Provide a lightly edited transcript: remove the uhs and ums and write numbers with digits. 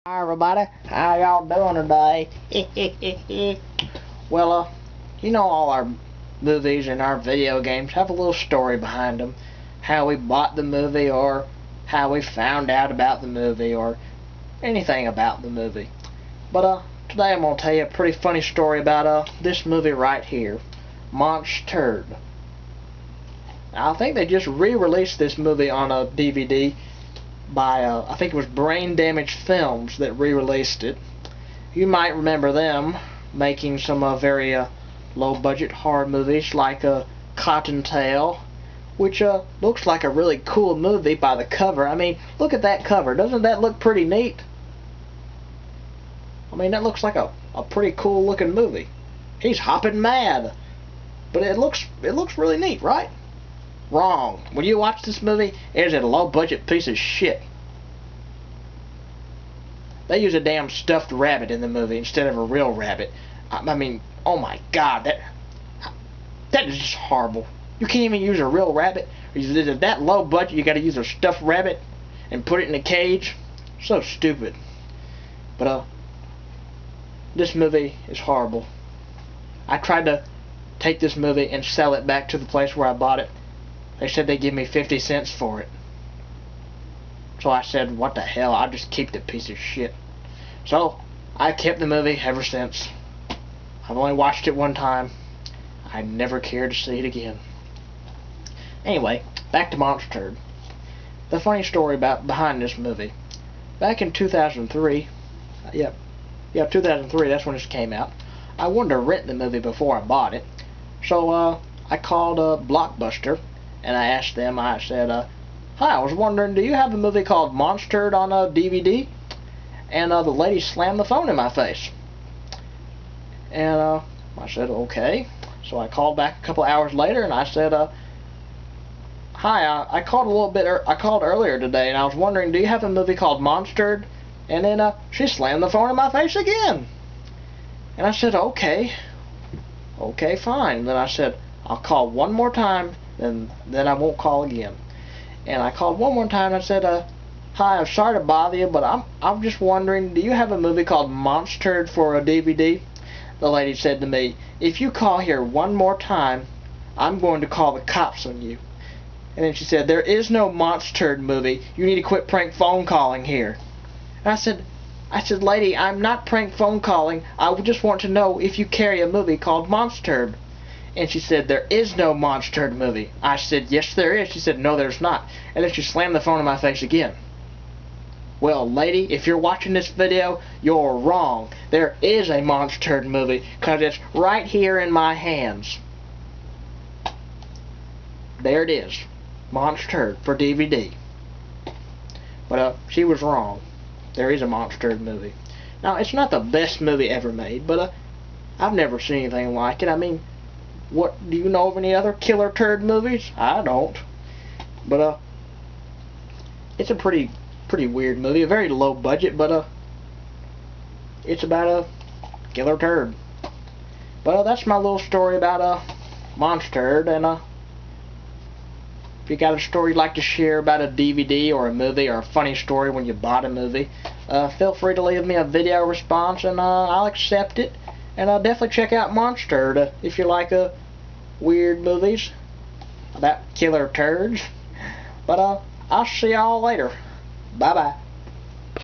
Hi everybody, how y'all doing today? Well, you know all our movies and our video games have a little story behind them. How we bought the movie, or how we found out about the movie, or anything about the movie. But today I'm going to tell you a pretty funny story about this movie right here, Monsturd. Now, I think they just re-released this movie on a DVD by, I think it was Brain Damage Films that re-released it. You might remember them making some very low-budget horror movies like Cottontail, which looks like a really cool movie by the cover. I mean, look at that cover. Doesn't that look pretty neat? I mean, that looks like a pretty cool looking movie. He's hopping mad. But it looks really neat, right? Wrong. When you watch this movie, it is a low-budget piece of shit. They use a damn stuffed rabbit in the movie instead of a real rabbit. I mean, oh my god, that is just horrible. You can't even use a real rabbit. Is it that low budget you gotta use a stuffed rabbit and put it in a cage? So stupid. But this movie is horrible. I tried to take this movie and sell it back to the place where I bought it. They said they'd give me 50 cents for it. So I said, what the hell, I'll just keep the piece of shit. So, I kept the movie ever since. I've only watched it one time. I never cared to see it again. Anyway, back to Monsturd. The funny story behind this movie. Back in 2003, 2003, that's when this came out. I wanted to rent the movie before I bought it. So, I called Blockbuster. And I asked them, I said, hi, I was wondering, do you have a movie called Monsturd on a DVD? And the lady slammed the phone in my face. And I said, okay. So I called back a couple hours later and I said, hi, I called earlier today and I was wondering, do you have a movie called Monsturd? And then she slammed the phone in my face again. And I said, okay, fine. And then I said, I'll call one more time, and then I won't call again. And I called one more time and I said, hi, I'm sorry to bother you, but I'm just wondering, do you have a movie called Monsturd for a DVD? The lady said to me, if you call here one more time, I'm going to call the cops on you. And then she said, there is no Monsturd movie. You need to quit prank phone calling here. And I said, lady, I'm not prank phone calling. I just want to know if you carry a movie called Monsturd. And she said, there is no Monsturd movie. I said, yes there is. She said, no there's not. And then she slammed the phone in my face again. Well, lady, if you're watching this video, you're wrong. There is a Monsturd movie, because it's right here in my hands. There it is. Monsturd for DVD. But she was wrong. There is a Monsturd movie. Now, it's not the best movie ever made, but I've never seen anything like it. I mean, what, do you know of any other killer turd movies? I don't. But it's a pretty weird movie, a very low budget, but it's about a killer turd. But that's my little story about Monsturd. And if you got a story you'd like to share about a DVD or a movie, or a funny story when you bought a movie, feel free to leave me a video response and I'll accept it. And definitely check out Monsturd if you like weird movies about killer turds. But I'll see y'all later. Bye-bye.